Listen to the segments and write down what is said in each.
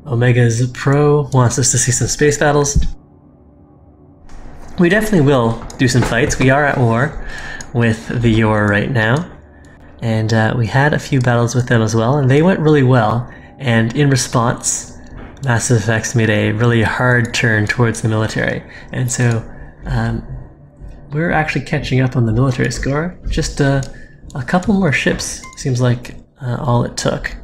Omega's pro wants us to see some space battles. We definitely will do some fights. We are at war with the Yor right now, and we had a few battles with them as well, and they went really well. And in response, Massive Effects made a really hard turn towards the military, and so we're actually catching up on the military score. Just a couple more ships seems like all it took.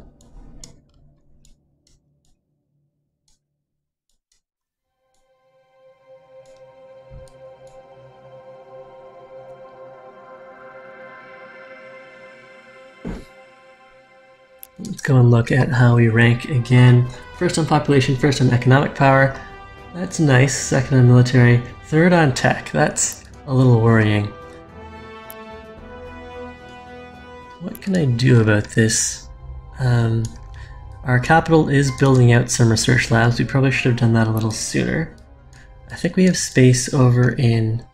Let's go and look at how we rank again. First on population, first on economic power. That's nice. Second on military, third on tech. That's a little worrying. What can I do about this? Our capital is building out some research labs. We probably should have done that a little sooner. I think we have space over in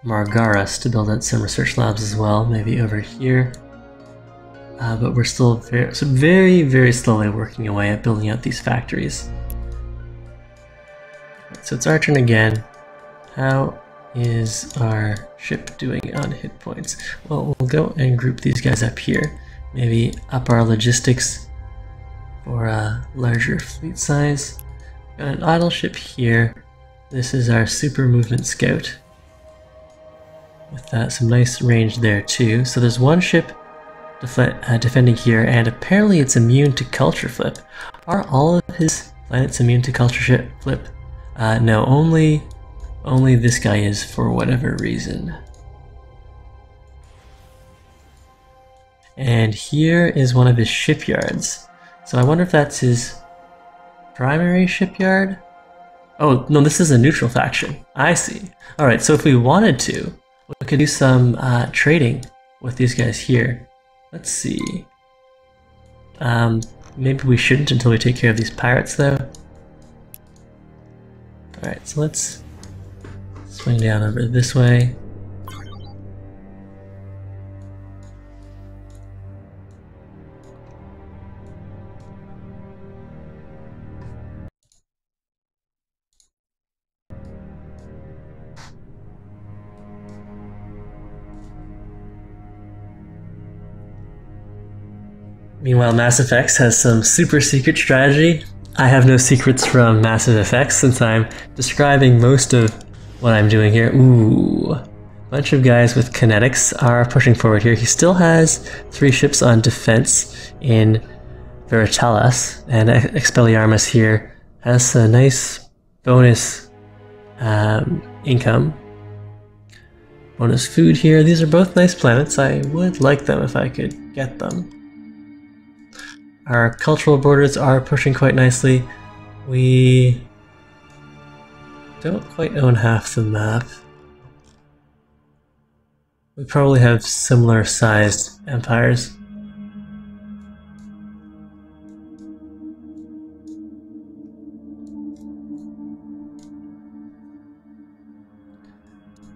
Margaras to build out some research labs as well, maybe over here. But we're still very slowly working away at building out these factories. So it's our turn again. How is our ship doing on hit points? Well, we'll go and group these guys up here. Maybe up our logistics for a larger fleet size. Got an idle ship here. This is our super movement scout. With some nice range there too. So there's one ship defending here, and apparently it's immune to culture flip. Are all of his planets immune to culture flip? No, only this guy is for whatever reason. And here is one of his shipyards. So I wonder if that's his primary shipyard? Oh, no, this is a neutral faction. I see. Alright, so if we wanted to, we could do some trading with these guys here. Let's see. Maybe we shouldn't until we take care of these pirates, though. Alright, so let's swing down over this way. Meanwhile, Mass Effects has some super secret strategy. I have no secrets from Massive Effects since I'm describing most of what I'm doing here. Ooh, a bunch of guys with kinetics are pushing forward here. He still has 3 ships on defense in Veritalis, and Expelliarmus here has a nice bonus income. Bonus food here. These are both nice planets. I would like them if I could get them. Our cultural borders are pushing quite nicely. We don't quite own half the map. We probably have similar sized empires.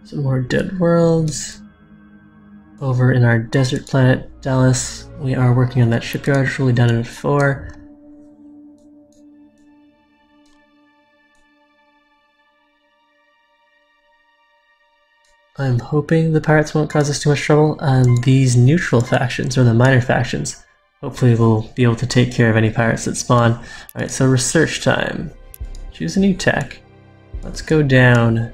Some more dead worlds. Over in our desert planet, Dallas, we are working on that shipyard. It's really done it at 4. I'm hoping the pirates won't cause us too much trouble. These neutral factions, or the minor factions, hopefully we'll be able to take care of any pirates that spawn. Alright, so research time. Choose a new tech. Let's go down.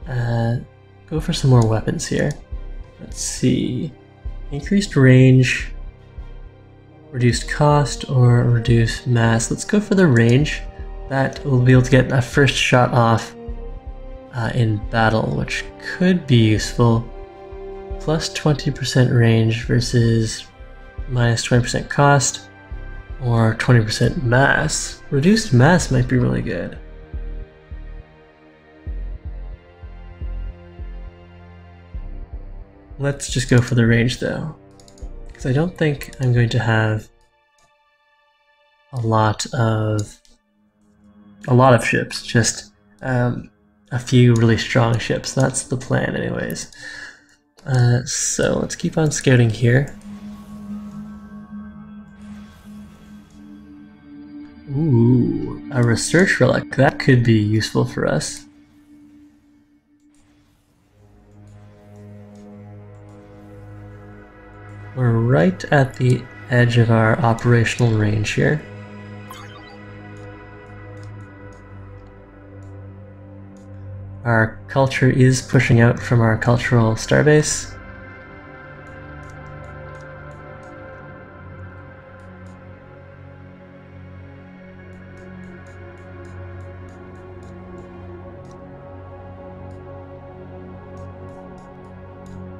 Go for some more weapons here. Let's see. Increased range, reduced cost, or reduced mass. Let's go for the range. That will be able to get a first shot off in battle, which could be useful. Plus 20% range versus minus 20% cost, or 20% mass. Reduced mass might be really good. Let's just go for the range though, because I don't think I'm going to have a lot of ships, just a few really strong ships. That's the plan anyways. So let's keep on scouting here. Ooh, a research relic. That could be useful for us. We're right at the edge of our operational range here. Our culture is pushing out from our cultural starbase.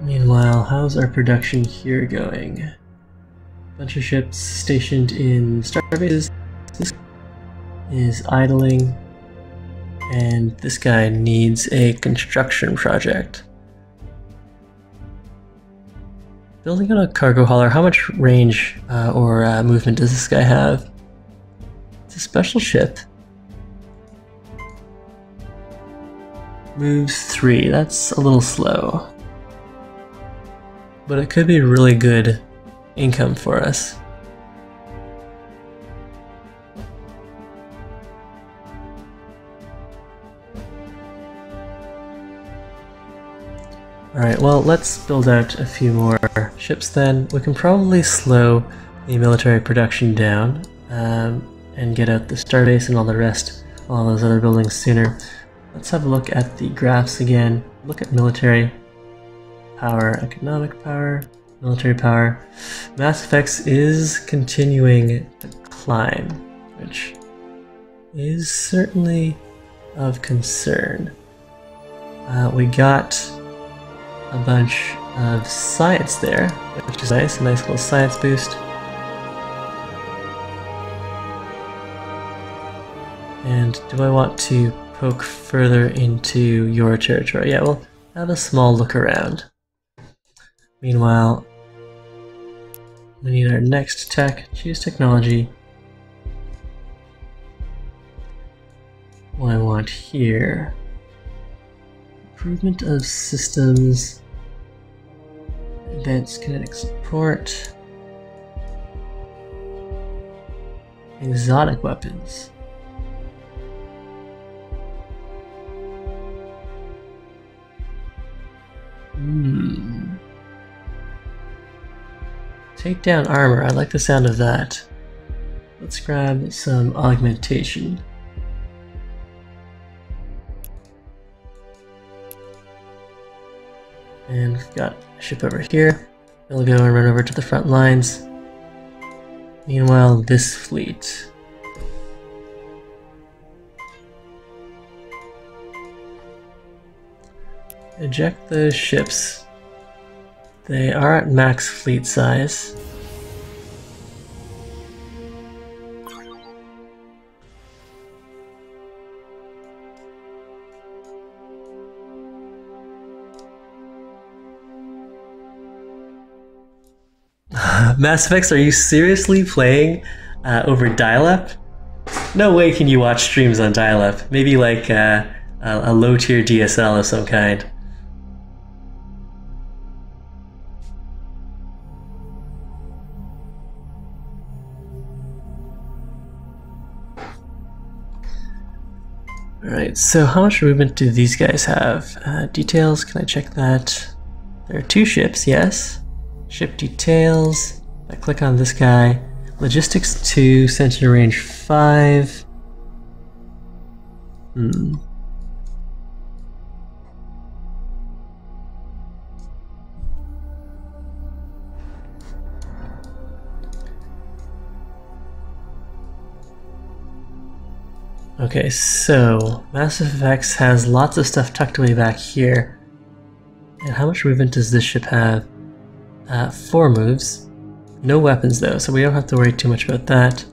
Meanwhile, how's our production here going? Bunch of ships stationed in starbases. This is idling. And this guy needs a construction project. Building on a cargo hauler, how much range or movement does this guy have? It's a special ship. Moves 3, that's a little slow. But it could be really good income for us. Alright, well, let's build out a few more ships then. We can probably slow the military production down and get out the starbase and all the rest, all those other buildings sooner. Let's have a look at the graphs again. Look at military power, economic power, military power. Mass Effects is continuing to climb, which is certainly of concern. We got a bunch of science there, which is nice, a nice little science boost. And do I want to poke further into your territory? Yeah, we'll have a small look around. Meanwhile, we need our next tech. Choose technology. What I want here. Improvement of systems. Advanced kinetic support. Exotic weapons. Take down armor, I like the sound of that. Let's grab some augmentation. And we've got a ship over here. We'll go and run over to the front lines. Meanwhile, this fleet. Eject those ships. They are at max fleet size. Mass Effects, are you seriously playing over dial-up? No way can you watch streams on dial-up. Maybe like a low-tier DSL of some kind. Alright, so how much movement do these guys have? Details, can I check that? There are 2 ships, yes. Ship details. I click on this guy. Logistics 2, Sentinel range 5. Okay, so Mass Effects has lots of stuff tucked away back here. And how much movement does this ship have? 4 moves. No weapons though, so we don't have to worry too much about that.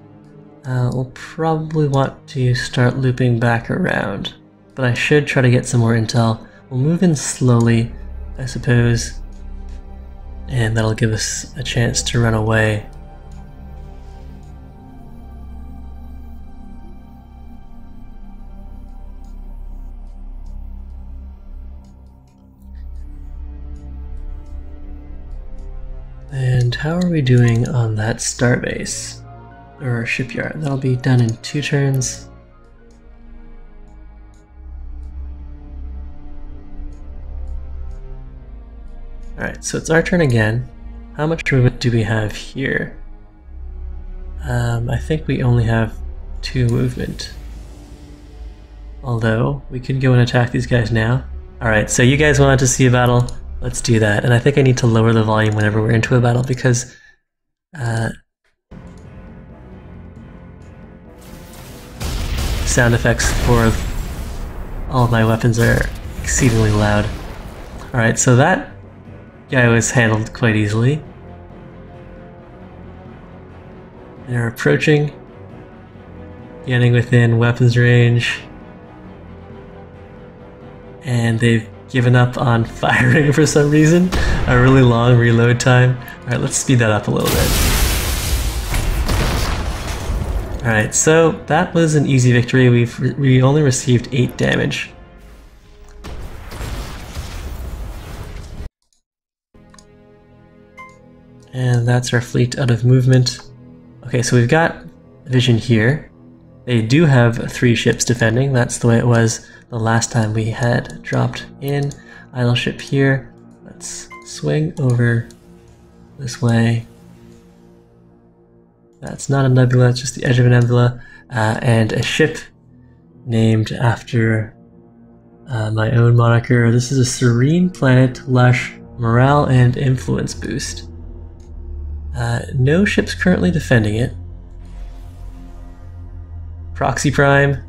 We'll probably want to start looping back around, but I should try to get some more intel. We'll move in slowly, I suppose, and that'll give us a chance to run away. And how are we doing on that starbase? or shipyard. That'll be done in 2 turns. Alright, so it's our turn again. How much movement do we have here? I think we only have 2 movement. Although, we could go and attack these guys now. Alright, so you guys wanted to see a battle? Let's do that. And I think I need to lower the volume whenever we're into a battle because sound effects for all of my weapons are exceedingly loud. Alright, so that guy was handled quite easily. They're approaching, getting within weapons range, and they've given up on firing for some reason. A really long reload time. Alright, let's speed that up a little bit. Alright, so that was an easy victory. We only received 8 damage. And that's our fleet out of movement. Okay, so we've got vision here. They do have 3 ships defending. That's the way it was the last time we had dropped in. Idle ship here. Let's swing over this way. That's not a nebula, it's just the edge of a nebula. And a ship named after my own moniker. This is a serene planet, lush, morale and influence boost. No ships currently defending it. Proxy Prime.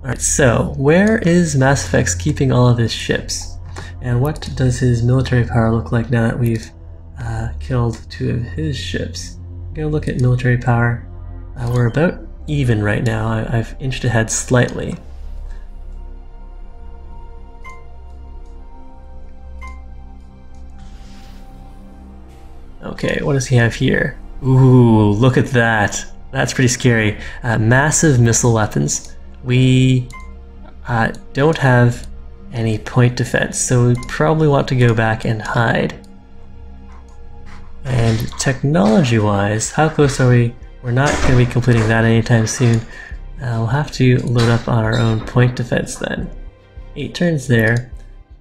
Alright, so where is Mass Effect's keeping all of his ships? And what does his military power look like now that we've killed 2 of his ships? I'm gonna look at military power. We're about even right now. I've inched ahead slightly. Okay, what does he have here? Ooh, look at that. That's pretty scary. Massive missile weapons. We don't have any point defense, so we probably want to go back and hide. And technology-wise, how close are we? We're not going to be completing that anytime soon. We'll have to load up on our own point defense then. 8 turns there.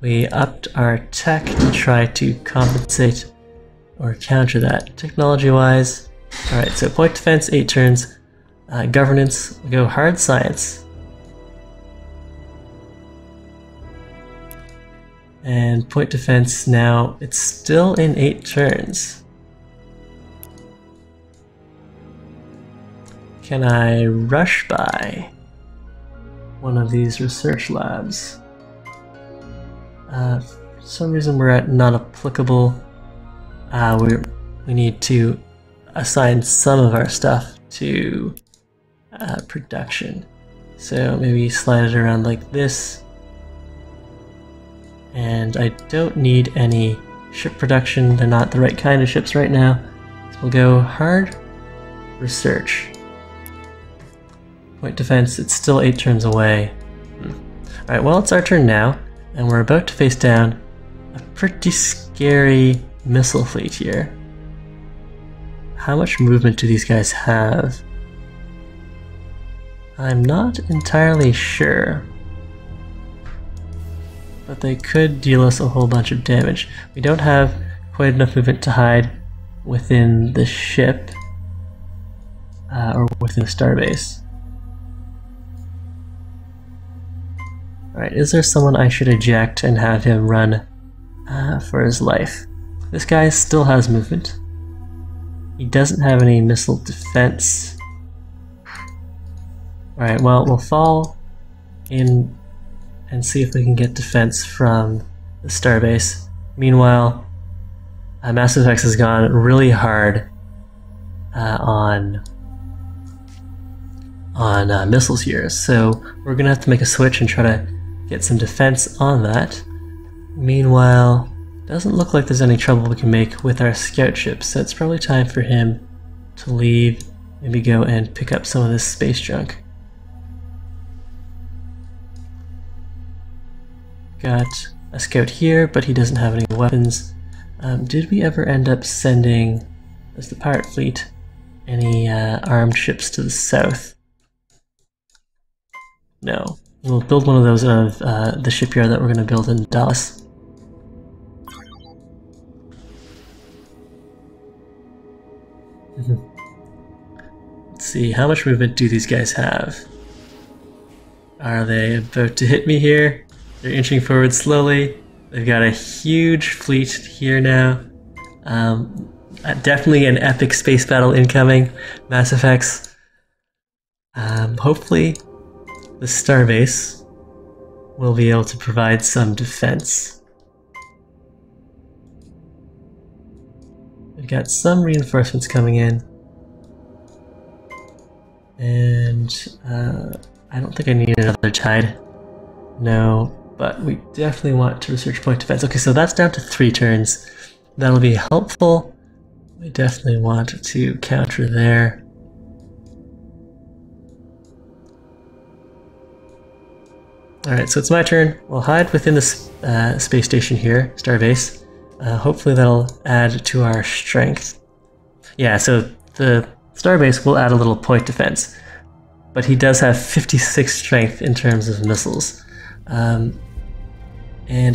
We upped our tech to try to compensate or counter that. Technology-wise, alright, so point defense, 8 turns. Governance, we go hard science. And point defense now, it's still in 8 turns. Can I rush by one of these research labs? For some reason we're at not applicable. We need to assign some of our stuff to production. So maybe slide it around like this. And I don't need any ship production. They're not the right kind of ships right now. So we'll go hard research. Point defense, it's still 8 turns away. Alright, well it's our turn now, and we're about to face down a pretty scary missile fleet here. How much movement do these guys have? I'm not entirely sure. But they could deal us a whole bunch of damage. We don't have quite enough movement to hide within the ship or within the starbase. Alright, is there someone I should eject and have him run for his life? This guy still has movement. He doesn't have any missile defense. Alright, well, we'll fall in and see if we can get defense from the starbase. Meanwhile, Mass Effect has gone really hard on missiles here, so we're gonna have to make a switch and try to get some defense on that. Meanwhile, doesn't look like there's any trouble we can make with our scout ship, so it's probably time for him to leave, maybe go and pick up some of this space junk. Got a scout here, but he doesn't have any weapons. Did we ever end up sending, as the pirate fleet, any armed ships to the south? No. We'll build one of those out of the shipyard that we're going to build in Dallas. Let's see, how much movement do these guys have? Are they about to hit me here? They're inching forward slowly. They've got a huge fleet here now. Definitely an epic space battle incoming. Mass Effects. Hopefully the starbase will be able to provide some defense. We've got some reinforcements coming in. And I don't think I need another tide. No, but we definitely want to research point defense. Okay, so that's down to 3 turns. That'll be helpful. We definitely want to counter there. Alright, so it's my turn. We'll hide within the space station here, starbase. Hopefully that'll add to our strength. Yeah, so the starbase will add a little point defense. But he does have 56 strength in terms of missiles. And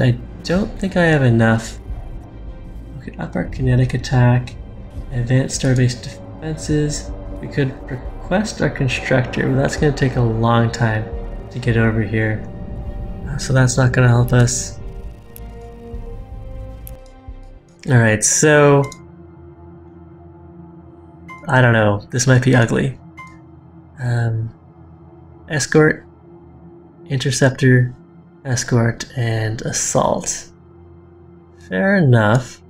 I don't think I have enough. We could up our kinetic attack, advance starbase defenses. We could request our constructor, but that's going to take a long time to get over here. So that's not going to help us. Alright, so I don't know. This might be ugly. Escort, interceptor, escort, and assault. Fair enough.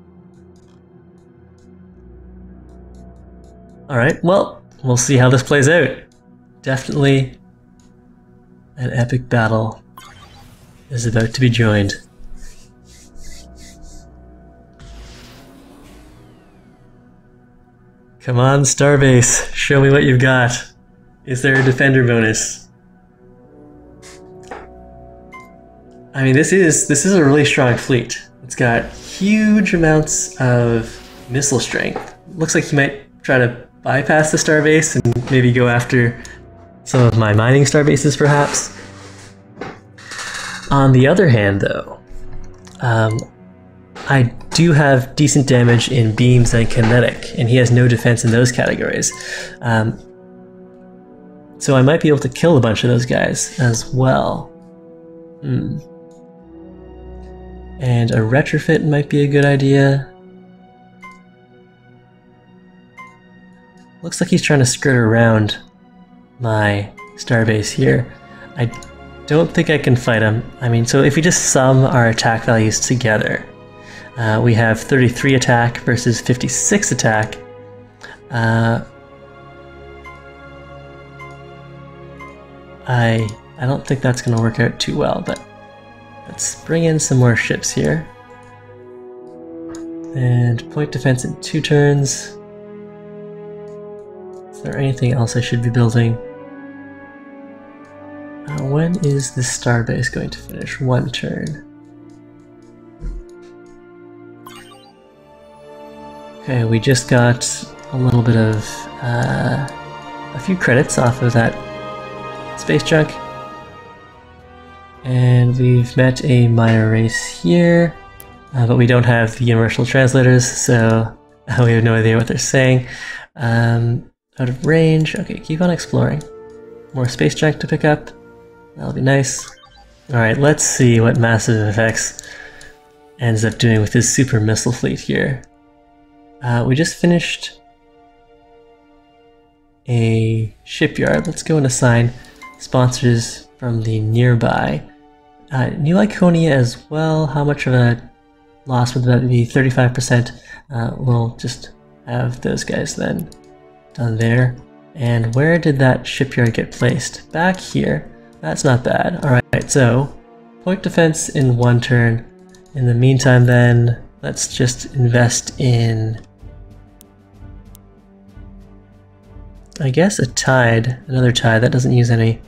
Alright, well, we'll see how this plays out. Definitely an epic battle is about to be joined. Come on, Starbase, show me what you've got. Is there a defender bonus? I mean, this is a really strong fleet. It's got huge amounts of missile strength. Looks like he might try to bypass the starbase and maybe go after some of my mining starbases, perhaps. On the other hand, though, I do have decent damage in beams and kinetic, and he has no defense in those categories. So I might be able to kill a bunch of those guys as well. And a retrofit might be a good idea. Looks like he's trying to skirt around my starbase here. I don't think I can fight him. I mean, so if we just sum our attack values together, we have 33 attack versus 56 attack. I don't think that's going to work out too well, but let's bring in some more ships here. And point defense in 2 turns. Is there anything else I should be building? When is this starbase going to finish? 1 turn. Okay, we just got a little bit of a few credits off of that space junk. And we've met a minor race here, but we don't have the universal translators, so we have no idea what they're saying. Out of range. Okay, keep on exploring. More space junk to pick up. That'll be nice. Alright, let's see what Massive Effects ends up doing with his super missile fleet here. We just finished a shipyard. Let's go and assign sponsors from the nearby. New Iconia as well. How much of a loss would that be? 35%. We'll just have those guys then done there. And where did that shipyard get placed? Back here. That's not bad. Alright, so point defense in 1 turn. In the meantime then, let's just invest in, I guess, a tide. Another tide. That doesn't use any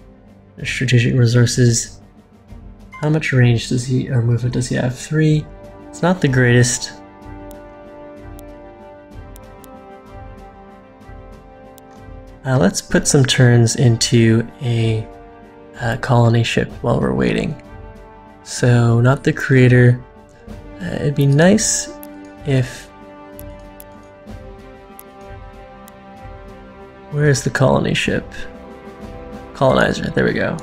strategic resources. How much range does he, or movement does he have? 3. It's not the greatest. Let's put some turns into a colony ship while we're waiting. So, not the creator. It'd be nice if... Where's the colony ship? Colonizer, there we go.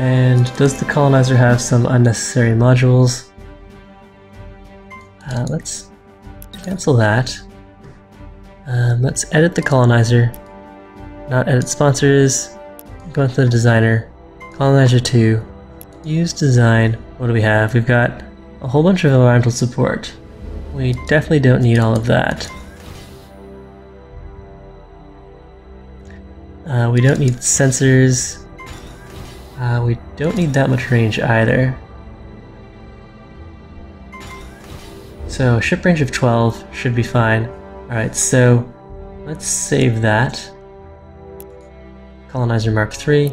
And does the colonizer have some unnecessary modules? Let's cancel that. Let's edit the colonizer. Not edit sponsors. Go into the designer. Colonizer 2. Use design. What do we have? We've got a whole bunch of environmental support. We definitely don't need all of that. We don't need sensors. We don't need that much range either. So ship range of 12 should be fine. Alright, so let's save that. Colonizer Mark III.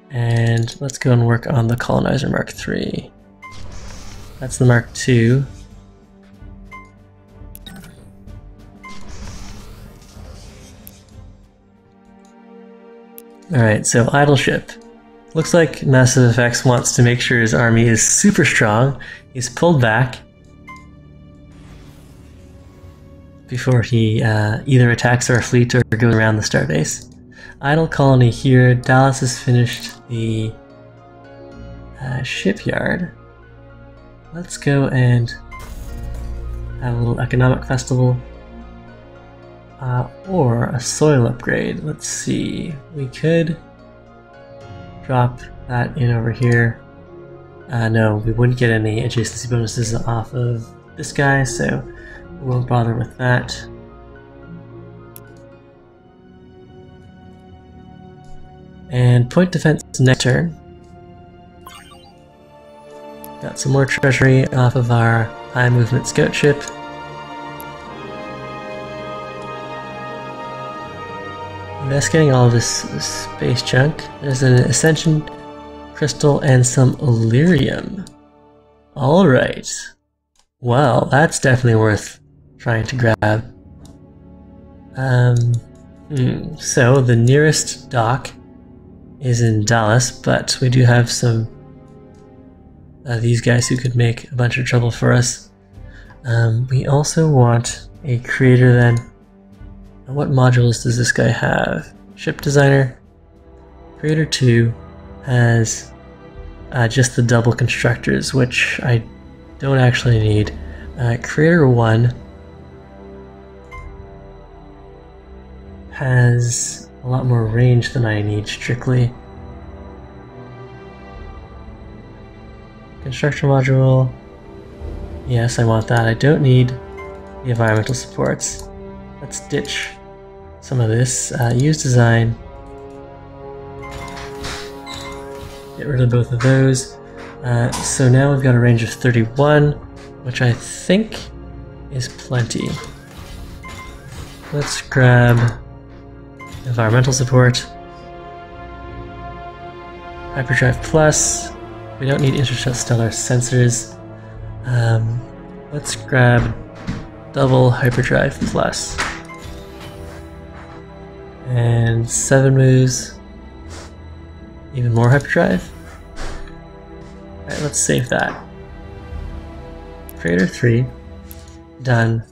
And let's go and work on the Colonizer Mark III. That's the Mark II. Alright, so idle ship. Looks like Massive Effects wants to make sure his army is super strong. He's pulled back before he either attacks our fleet or goes around the starbase. Idle colony here. Dallas has finished the shipyard. Let's go and have a little economic festival. Or a soil upgrade. Let's see. We could drop that in over here. No, we wouldn't get any adjacency bonuses off of this guy, so we won't bother with that. And point defense next turn. Got some more treasury off of our high movement scout ship. Investigating all of this space junk. There's an Ascension Crystal and some Illyrium. Alright. Well, that's definitely worth trying to grab. So, the nearest dock is in Dallas, but we do have some these guys who could make a bunch of trouble for us. We also want a creator then. What modules does this guy have? Ship Designer. Creator 2 has just the double constructors, which I don't actually need. Creator 1 has a lot more range than I need, strictly. Construction module. Yes, I want that. I don't need the environmental supports. Let's ditch some of this. Use design. Get rid of both of those. So now we've got a range of 31, which I think is plenty. Let's grab environmental support. Hyperdrive Plus. We don't need interstellar sensors. Let's grab double Hyperdrive Plus. And 7 moves. Even more Hyperdrive. Alright, let's save that. Creator 3. Done.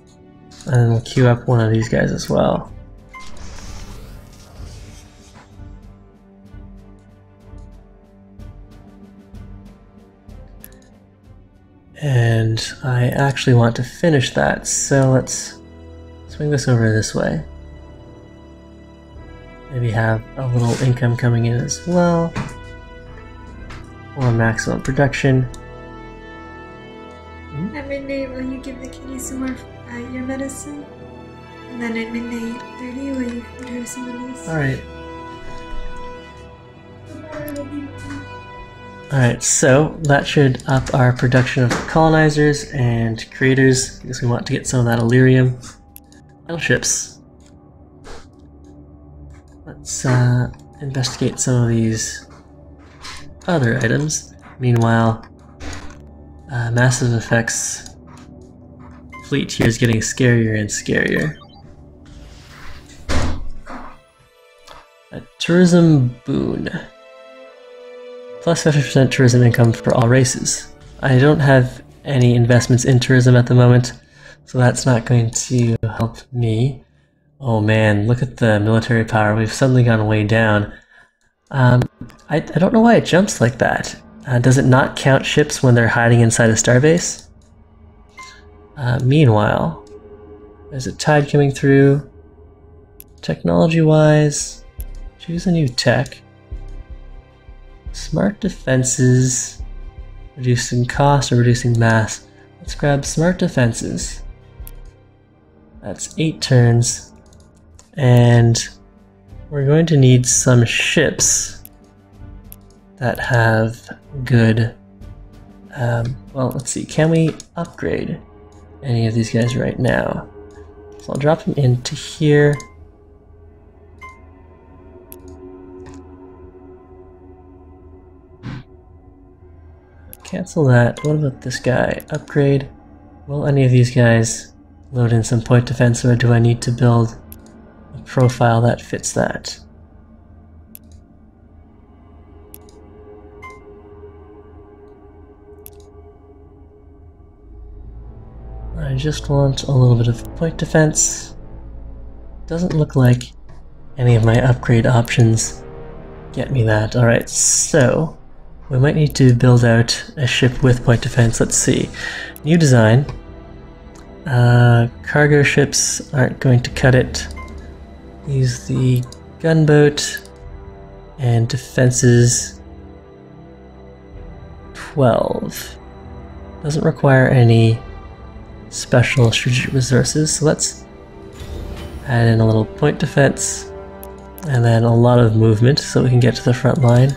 And then we'll queue up one of these guys as well. And I actually want to finish that, so let's swing this over this way. Maybe have a little income coming in as well. Or maximum production. At midnight, will you give the kitty some more your medicine? And then at midnight 30, will you feed her some of this? Alright. Alright, so that should up our production of colonizers and creators, because we want to get some of that Illyrium. Battleships. Let's investigate some of these other items. Meanwhile, Massive Effects fleet here is getting scarier and scarier. A tourism boon. Plus 50% tourism income for all races. I don't have any investments in tourism at the moment, so that's not going to help me. Oh man, look at the military power. We've suddenly gone way down. I don't know why it jumps like that. Does it not count ships when they're hiding inside a starbase? Meanwhile, there's a tide coming through. Technology-wise, choose a new tech. Smart defenses, reducing cost or reducing mass. Let's grab smart defenses. That's 8 turns. And we're going to need some ships that have good, well, let's see, can we upgrade any of these guys right now? So I'll drop them into here. Cancel that. What about this guy? Upgrade. Will any of these guys load in some point defense, or do I need to build a profile that fits that? I just want a little bit of point defense. Doesn't look like any of my upgrade options get me that. Alright, so we might need to build out a ship with point defense. Let's see. New design. Cargo ships aren't going to cut it. Use the gunboat and defenses 12. Doesn't require any special strategic resources, so let's add in a little point defense and then a lot of movement so we can get to the front line.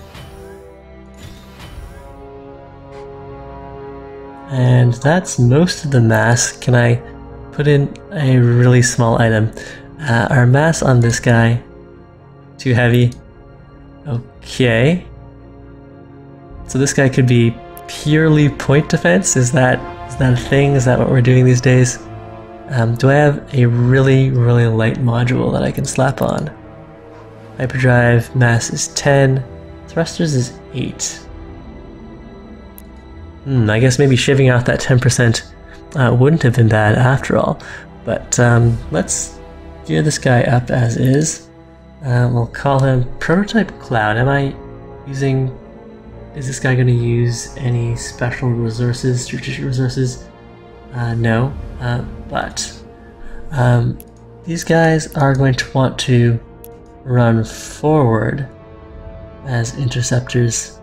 And that's most of the mass. Can I put in a really small item? Our mass on this guy, too heavy. Okay. So this guy could be purely point defense? Is that a thing? Is that what we're doing these days? Do I have a really light module that I can slap on? Hyperdrive mass is 10. Thrusters is 8. I guess maybe shaving off that 10% wouldn't have been bad after all. But let's gear this guy up as is. We'll call him Prototype Cloud. Is this guy going to use any special resources, strategic resources? No. But these guys are going to want to run forward as interceptors.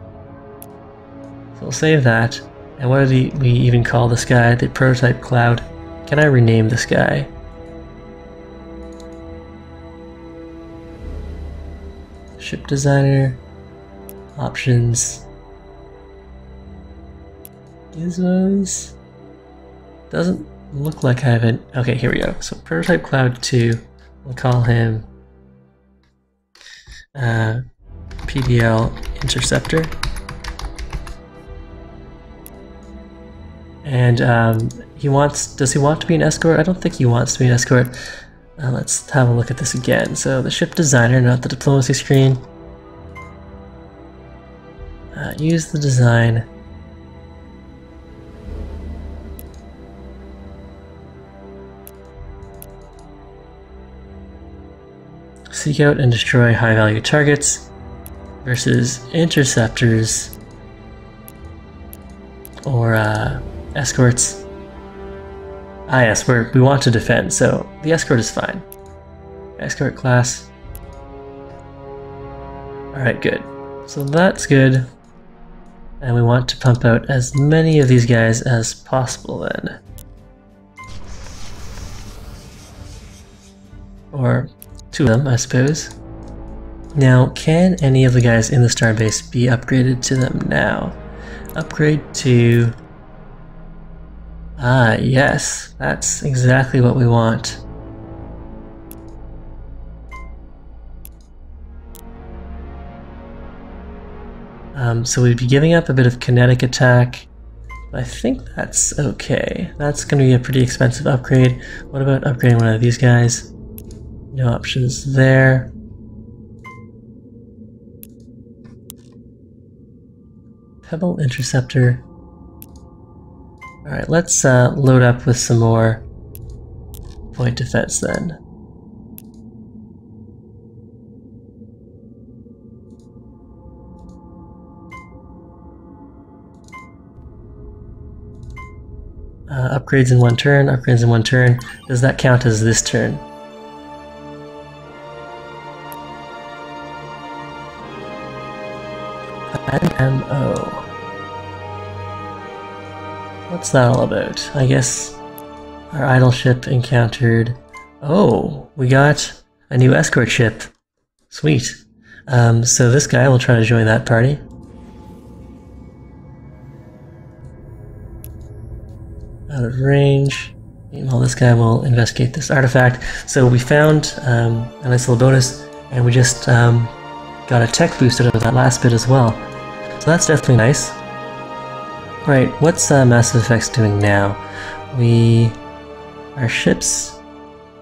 So we'll save that. And what did we even call this guy? The Prototype Cloud. Can I rename this guy? Ship designer. Options. Gizmos. Doesn't look like I have an... Okay, here we go. So Prototype Cloud 2. We'll call him PDL Interceptor. And does he want to be an escort? I don't think he wants to be an escort. Let's have a look at this again. So the ship designer, not the diplomacy screen. Use the design. Seek out and destroy high-value targets versus interceptors or escorts. Ah yes, we want to defend, so the escort is fine. Escort class. Alright, good. So that's good. And we want to pump out as many of these guys as possible then. Or 2 of them, I suppose. Now, can any of the guys in the starbase be upgraded to them now? Upgrade to... Ah, yes. That's exactly what we want. So we'd be giving up a bit of kinetic attack. I think that's okay. That's going to be a pretty expensive upgrade. What about upgrading one of these guys? No options there. Pebble Interceptor. Alright, let's load up with some more point defense then. Upgrades in one turn, upgrades in one turn. Does that count as this turn? MMO. What's that all about? I guess our idle ship encountered... Oh, we got a new escort ship. Sweet. So this guy will try to join that party. Out of range. Meanwhile, this guy will investigate this artifact. So we found a nice little bonus, and we just got a tech boost out of that last bit as well. So that's definitely nice. Right, what's Massive Effects doing now? Our ships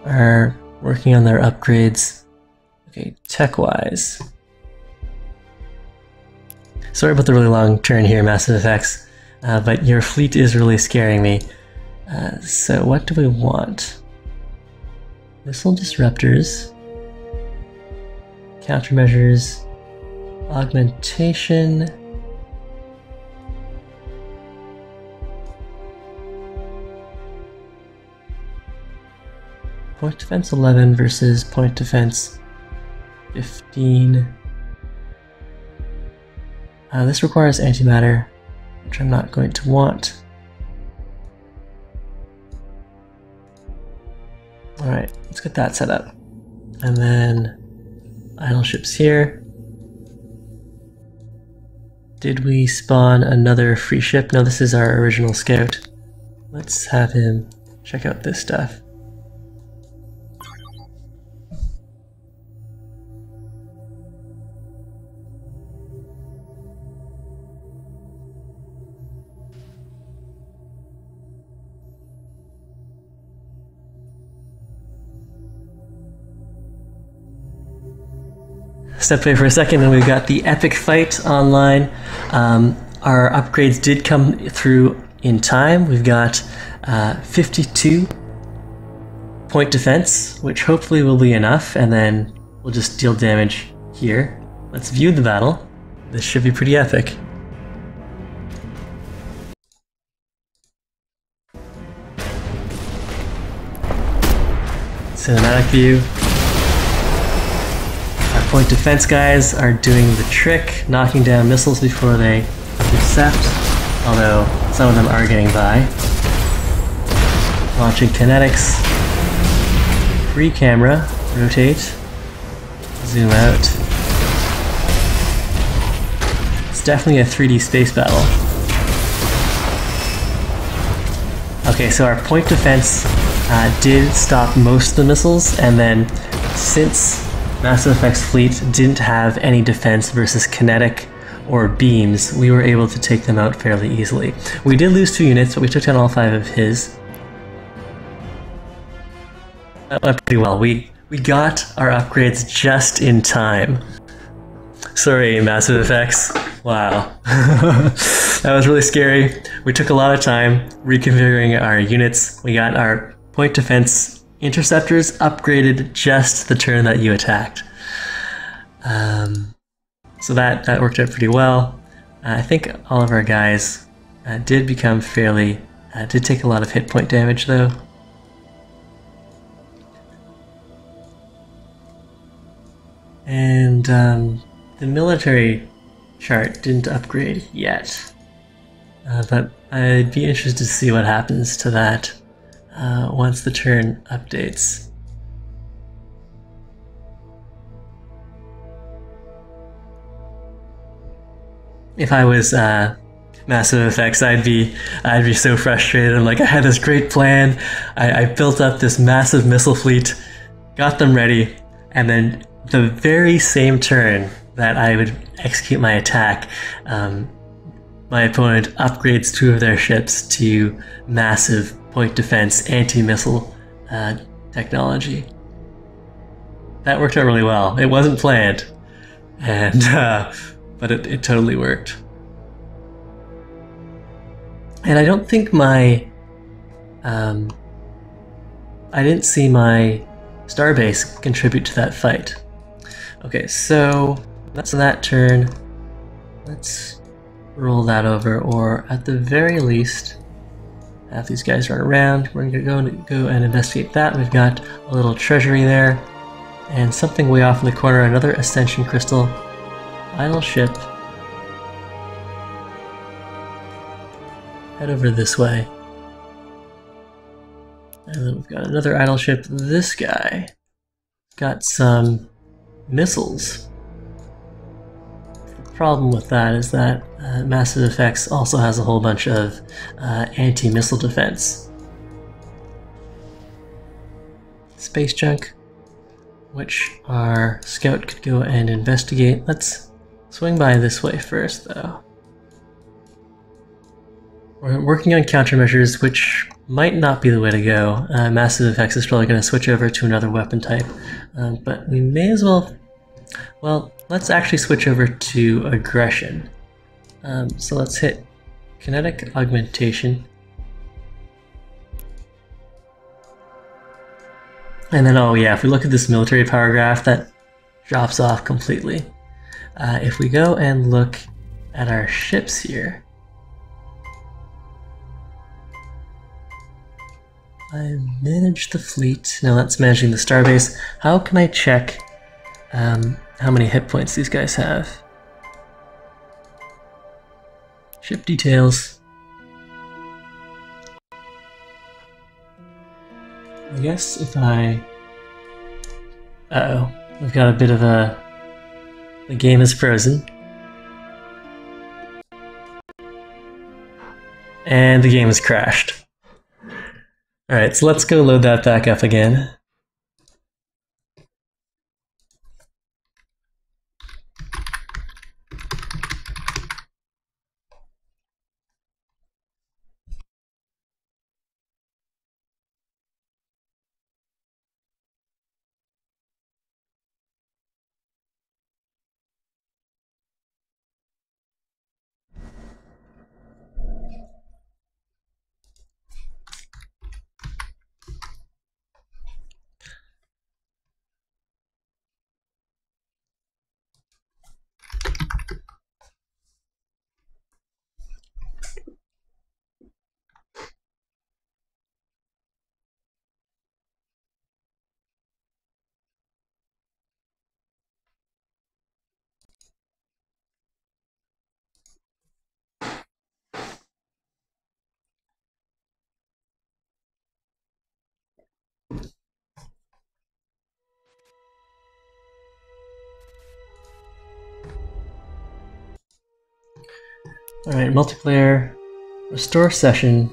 are working on their upgrades. Okay, tech-wise. Sorry about the really long turn here, Massive Effects, but your fleet is really scaring me. So what do we want? Missile disruptors, countermeasures, augmentation. Point defense 11 versus point defense 15. This requires antimatter, which I'm not going to want. Alright, let's get that set up. And then idle ships here. Did we spawn another free ship? No, this is our original scout. Let's have him check out this stuff. Step away for a second, and we've got the epic fight online. Our upgrades did come through in time. We've got 52 point defense, which hopefully will be enough, and then we'll just deal damage here. Let's view the battle. This should be pretty epic. Cinematic view. Point defense guys are doing the trick, knocking down missiles before they intercept, although some of them are getting by. Launching kinetics. Free camera, rotate, zoom out. It's definitely a 3D space battle. Okay, so our point defense did stop most of the missiles, and then since Massive Effects fleet didn't have any defense versus kinetic or beams, we were able to take them out fairly easily. We did lose 2 units, but we took down all 5 of his. That went pretty well. We got our upgrades just in time. Sorry, Massive Effects. Wow. That was really scary. We took a lot of time reconfiguring our units. We got our point defense interceptors upgraded just the turn that you attacked. So that worked out pretty well. I think all of our guys did become fairly... did take a lot of hit point damage though. And the military chart didn't upgrade yet. But I'd be interested to see what happens to that once the turn updates. If I was Massive Effects, I'd be so frustrated. I'm like, I had this great plan. I built up this massive missile fleet, got them ready, and then the very same turn that I would execute my attack, my opponent upgrades 2 of their ships to massive point defense anti-missile technology. That worked out really well. It wasn't planned, and but it totally worked. And I don't think my I didn't see my starbase contribute to that fight. Okay, so that's that turn. Let's roll that over, or at the very least, have these guys run around. We're gonna go and investigate that. We've got a little treasury there, and something way off in the corner, another ascension crystal. Idle ship. Head over this way. And then we've got another idle ship. This guy got some missiles. The problem with that is that Massive Effects also has a whole bunch of anti-missile defense. Space junk, which our scout could go and investigate. Let's swing by this way first, though. We're working on countermeasures, which might not be the way to go. Massive Effects is probably going to switch over to another weapon type, but we may as well... Well, let's actually switch over to aggression. So let's hit kinetic augmentation. And then, oh yeah, if we look at this military power graph, that drops off completely. If we go and look at our ships here, I manage the fleet. No, that's managing the starbase. How can I check how many hit points these guys have? Ship details. I guess if I... Uh-oh. We've got a bit of a... The game is frozen. And the game has crashed. Alright, so let's go load that back up again. Alright, multiplayer, restore session,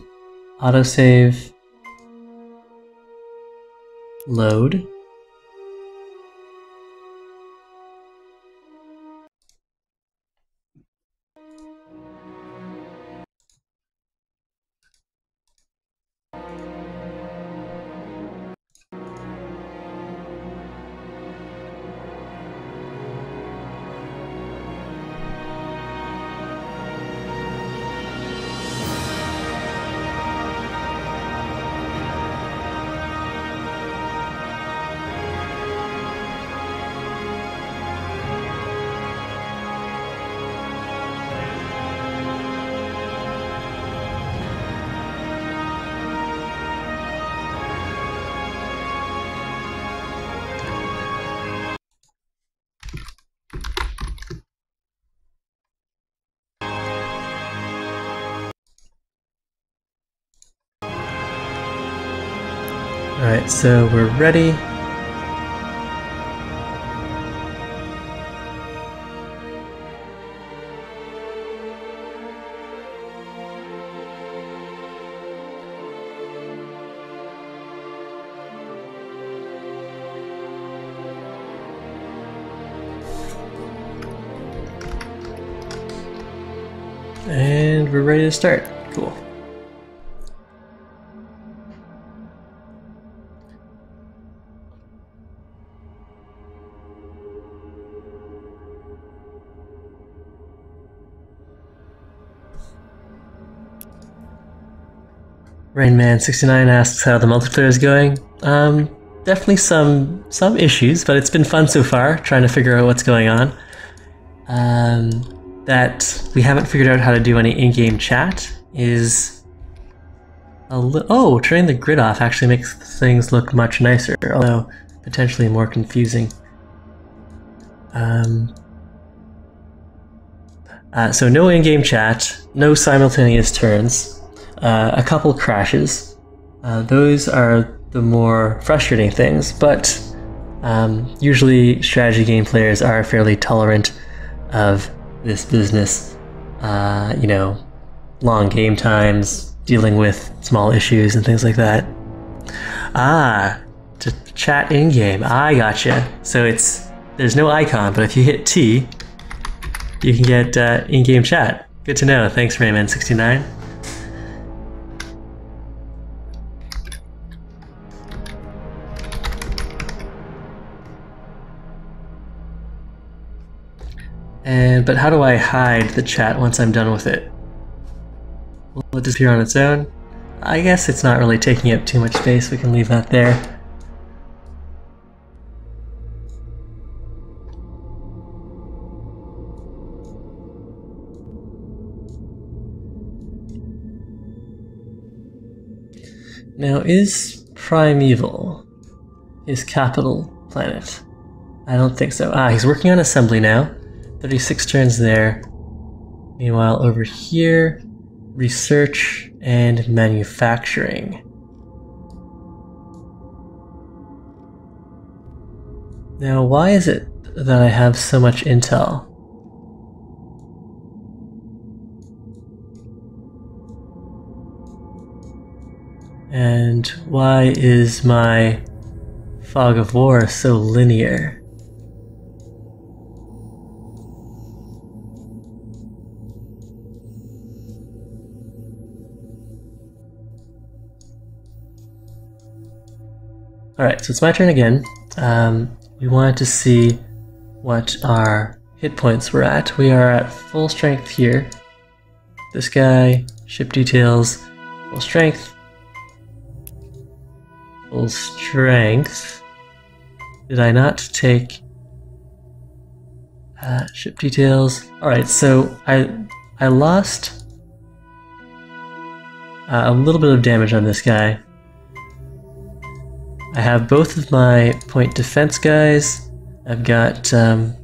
autosave, load. Alright, so we're ready. And we're ready to start. Cool. Rainman69 asks how the multiplayer is going. Definitely some issues, but it's been fun so far, trying to figure out what's going on. That we haven't figured out how to do any in-game chat is oh, turning the grid off actually makes things look much nicer, although potentially more confusing. So no in-game chat, no simultaneous turns, a couple crashes. Those are the more frustrating things, but usually strategy game players are fairly tolerant of this business. You know, long game times, dealing with small issues and things like that. To chat in-game, I gotcha. So there's no icon, but if you hit T, you can get in-game chat. Good to know, thanks Rayman69. But how do I hide the chat once I'm done with it? Will it disappear on its own? I guess it's not really taking up too much space, we can leave that there. Now, is Primeval his capital planet? I don't think so. He's working on assembly now. 36 turns there. Meanwhile, over here, research and manufacturing. Now, why is it that I have so much intel? And why is my fog of war so linear? Alright, so it's my turn again. We wanted to see what our hit points were at. We are at full strength here. This guy, ship details, full strength. Full strength. Did I not take ship details? Alright, so I lost a little bit of damage on this guy. I have both of my point defense guys. I've got the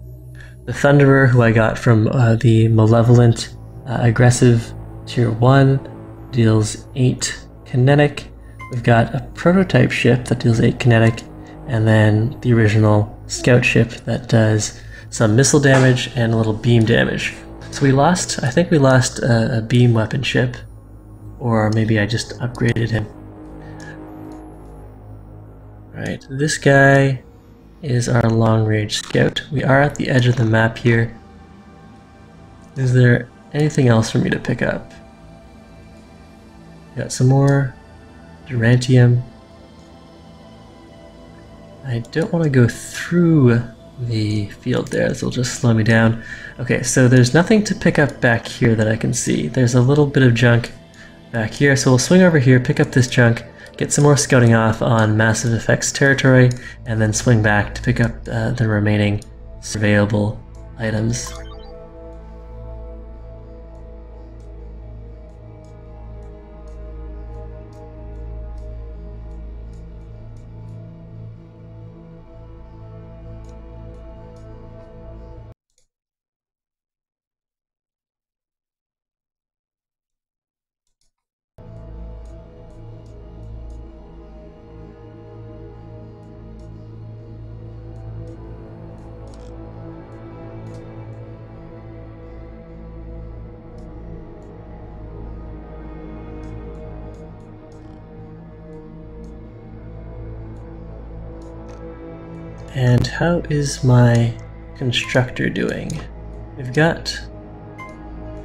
Thunderer, who I got from the Malevolent Aggressive Tier 1, deals 8 kinetic. We've got a prototype ship that deals 8 kinetic, and then the original scout ship that does some missile damage and a little beam damage. So I think we lost a beam weapon ship, or maybe I just upgraded him. Right, this guy is our long-range scout. We are at the edge of the map here. Is there anything else for me to pick up? Got some more Durantium. I don't want to go through the field there, this will just slow me down. Okay, so there's nothing to pick up back here that I can see. There's a little bit of junk back here, so we'll swing over here, pick up this junk, get some more scouting off on Massive Effects territory, and then swing back to pick up the remaining surveyable items. And how is my constructor doing? We've got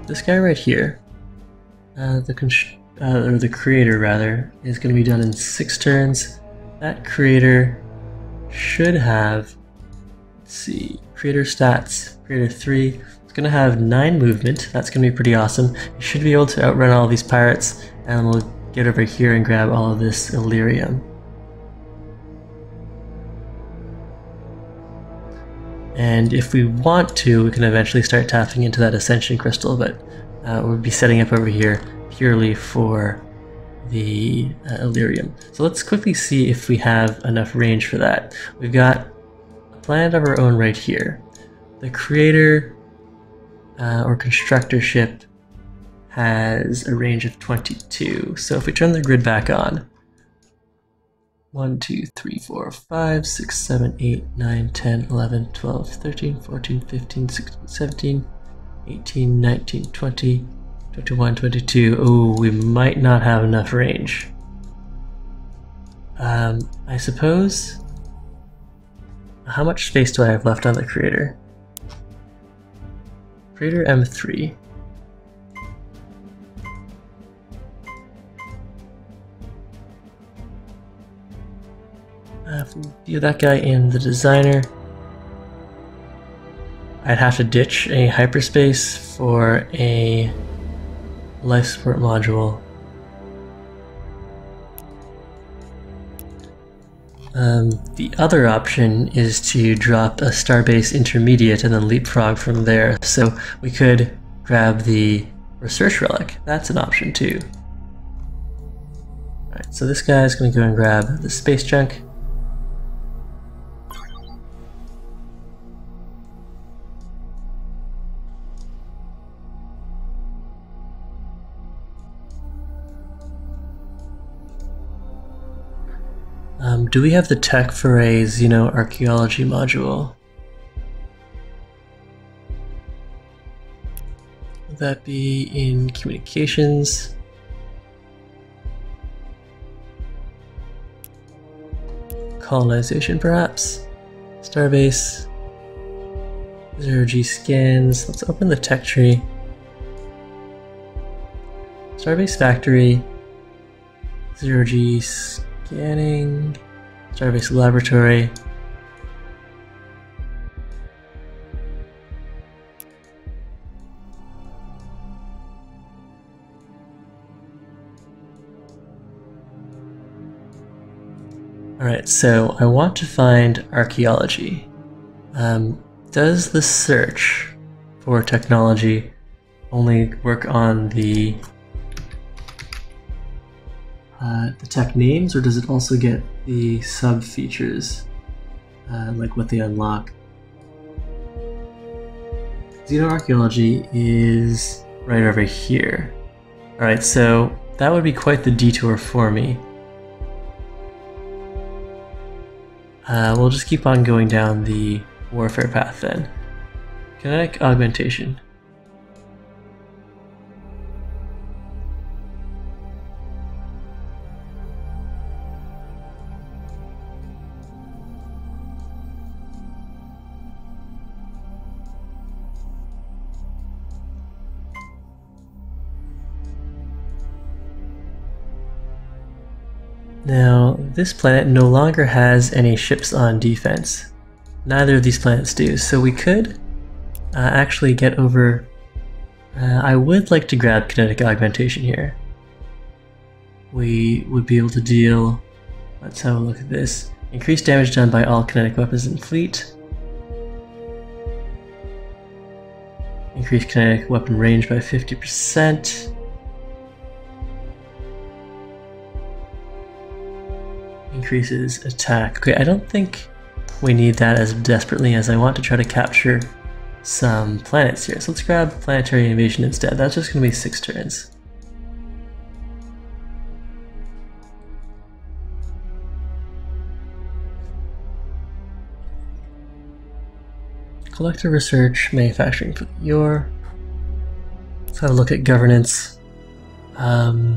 this guy right here. the creator rather, is going to be done in 6 turns. That creator should have, let's see, creator stats, creator 3. It's going to have 9 movement. That's going to be pretty awesome. You should be able to outrun all these pirates, and we'll get over here and grab all of this Illyrium. And if we want to, we can eventually start tapping into that Ascension Crystal, but we'll be setting up over here purely for the Illyrium. So let's quickly see if we have enough range for that. We've got a planet of our own right here. The creator or constructor ship has a range of 22. So if we turn the grid back on, 1, 2, 3, 4, 5, 6, 7, 8, 9, 10, 11, 12, 13, 14, 15, 16, 17, 18, 19, 20, 21, 22. Oh, we might not have enough range. I suppose... How much space do I have left on the creator? Creator M3. If we view that guy in the designer, I'd have to ditch a hyperspace for a life support module. The other option is to drop a starbase intermediate and then leapfrog from there. So we could grab the research relic. That's an option too. Alright, so this guy is going to go and grab the space junk. Do we have the tech for a xenoarchaeology module? Would that be in communications? Colonization, perhaps? Starbase. 0G scans. Let's open the tech tree. Starbase factory. 0G scanning. Starbase laboratory. Alright, so I want to find archaeology. Does the search for technology only work on the tech names, or does it also get the sub features, like what they unlock? Xenoarchaeology is right over here. Alright, so that would be quite the detour for me. We'll just keep on going down the warfare path then. Kinetic augmentation. Now, this planet no longer has any ships on defense. Neither of these planets do, so we could actually get over... I would like to grab kinetic augmentation here. We would be able to deal... Let's have a look at this. Increased damage done by all kinetic weapons in fleet. Increased kinetic weapon range by 50%. Increases attack. Okay, I don't think we need that as desperately as I want to try to capture some planets here. So let's grab planetary invasion instead. That's just going to be 6 turns. Collector research, manufacturing for the ore. Let's have a look at governance. Yeah,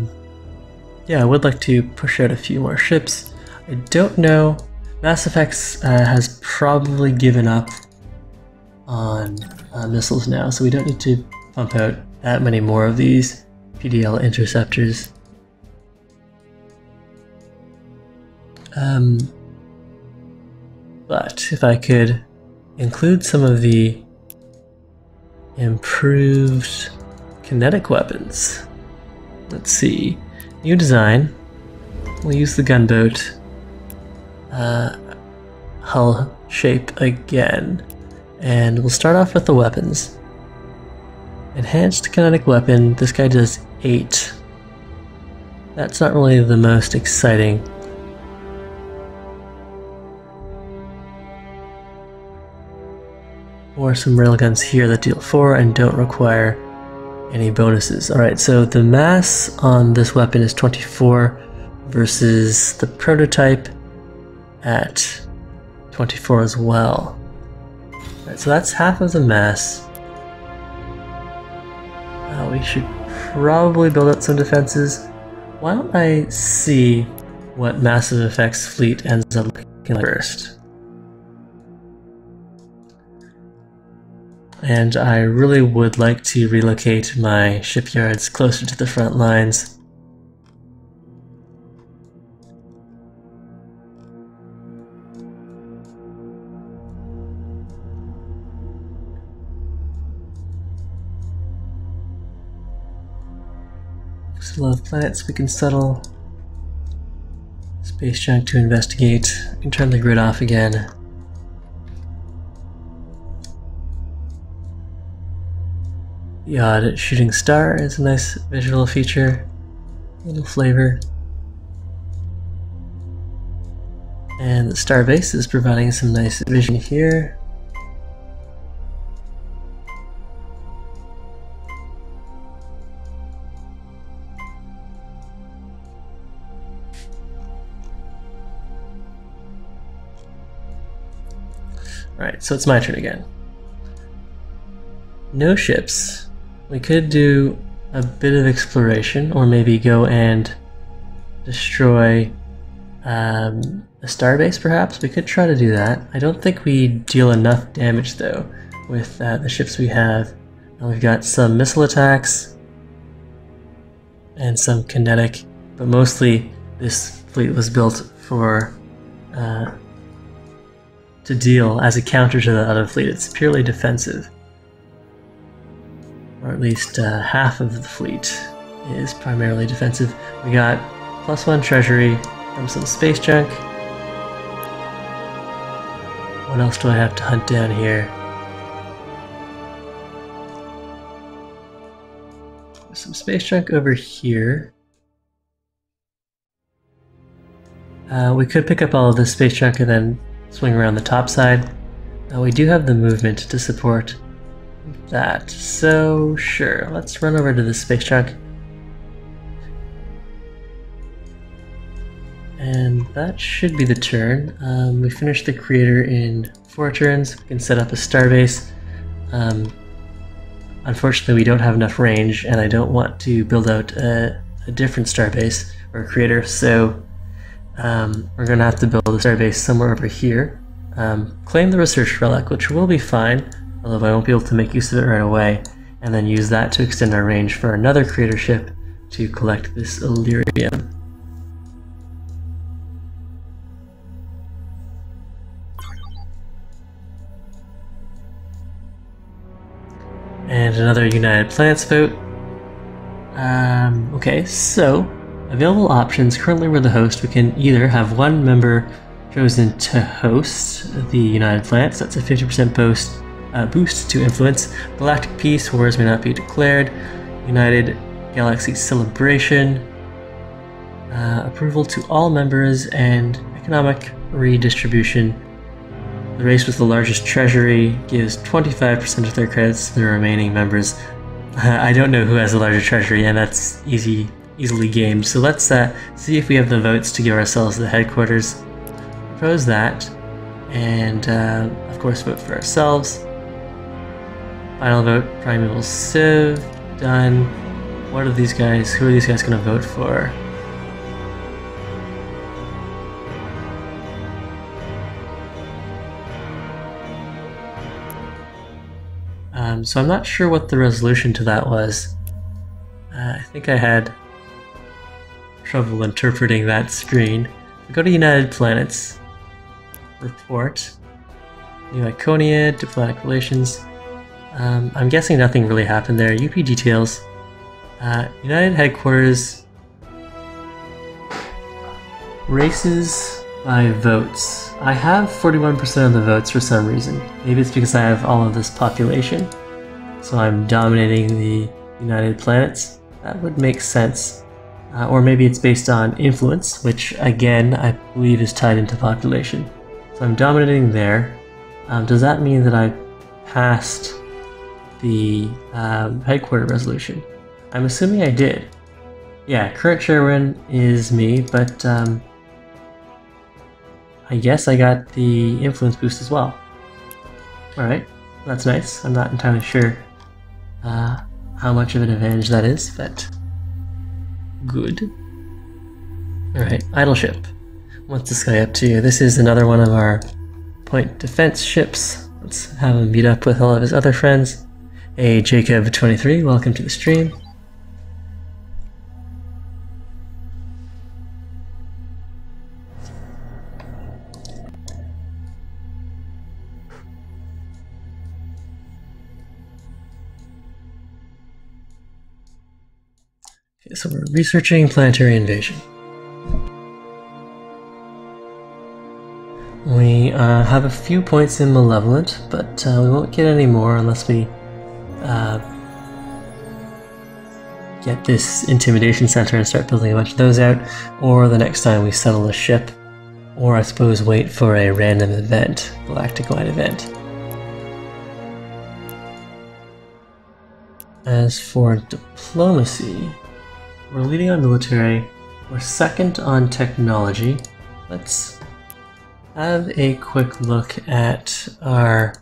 I would like to push out a few more ships. I don't know. Mass Effects has probably given up on missiles now, so we don't need to pump out that many more of these. PDL interceptors. But if I could include some of the improved kinetic weapons. Let's see. New design. We'll use the gunboat hull shape again. And we'll start off with the weapons. Enhanced kinetic weapon. This guy does 8. That's not really the most exciting. Or some railguns here that deal 4 and don't require any bonuses. Alright, so the mass on this weapon is 24 versus the prototype at 24 as well. Alright, so that's half of the mass. We should probably build up some defenses. Why don't I see what Massive Effects fleet ends up looking like first? And I really would like to relocate my shipyards closer to the front lines. Still have planets we can settle. Space junk to investigate. We can turn the grid off again. The odd shooting star is a nice visual feature, a little flavor. And the star base is providing some nice vision here. Alright, so it's my turn again. No ships. We could do a bit of exploration, or maybe go and destroy a starbase perhaps. We could try to do that. I don't think we deal enough damage though with the ships we have. And we've got some missile attacks and some kinetic, but mostly this fleet was built for to deal as a counter to the other fleet. It's purely defensive. Or at least half of the fleet is primarily defensive. We got +1 treasury from some space junk. What else do I have to hunt down here? There's some space junk over here. We could pick up all of this space junk and then swing around the top side. We do have the movement to support that, so sure, let's run over to the space junk. And that should be the turn. We finished the creator in 4 turns. We can set up a starbase. Unfortunately, we don't have enough range, and I don't want to build out a different starbase or a creator, so we're going to have to build a starbase somewhere over here. Claim the research relic, which will be fine, although I won't be able to make use of it right away, and then use that to extend our range for another creator ship to collect this Illyrium. And another United Planets vote. Okay, so available options. Currently we're the host. We can either have one member chosen to host the United Planets. That's a 50% boost to influence. Galactic Peace, wars may not be declared. United Galaxy Celebration. Approval to all members and economic redistribution. The race with the largest treasury gives 25% of their credits to the remaining members. I don't know who has the larger treasury, and that's easily gamed. So let's see if we have the votes to give ourselves the headquarters. Propose that, and of course vote for ourselves. Final vote, Primeval Civ, done. What are these guys? Who are these guys going to vote for? So I'm not sure what the resolution to that was. I think I had trouble interpreting that screen. We go to United Planets. Report. New Iconian, diplomatic relations. I'm guessing nothing really happened there. UP details. United headquarters. Races by votes. I have 41% of the votes for some reason. Maybe it's because I have all of this population. So I'm dominating the United Planets. That would make sense. Or maybe it's based on influence, which again, I believe is tied into population. So I'm dominating there. Does that mean that I passed the headquarter resolution? I'm assuming I did. Yeah, current chairman is me, but I guess I got the influence boost as well. Alright, that's nice. I'm not entirely sure how much of an advantage that is, but good. Alright, idle ship. What's this guy up to? This is another one of our point defense ships. Let's have him meet up with all of his other friends. Hey, GalCiv3, welcome to the stream. Okay, so we're researching planetary invasion. We have a few points in Malevolent, but we won't get any more unless we get this Intimidation Center and start building a bunch of those out, or the next time we settle a ship, or I suppose wait for a random event, galactic-wide event. As for diplomacy, we're leading on military, we're second on technology. Let's have a quick look at our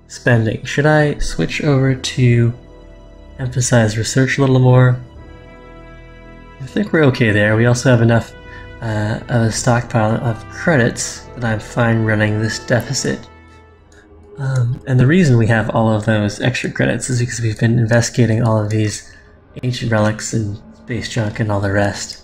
spending. Should I switch over to emphasize research a little more? I think we're okay there. We also have enough of a stockpile of credits that I'm fine running this deficit. And the reason we have all of those extra credits is because we've been investigating all of these ancient relics and space junk and all the rest.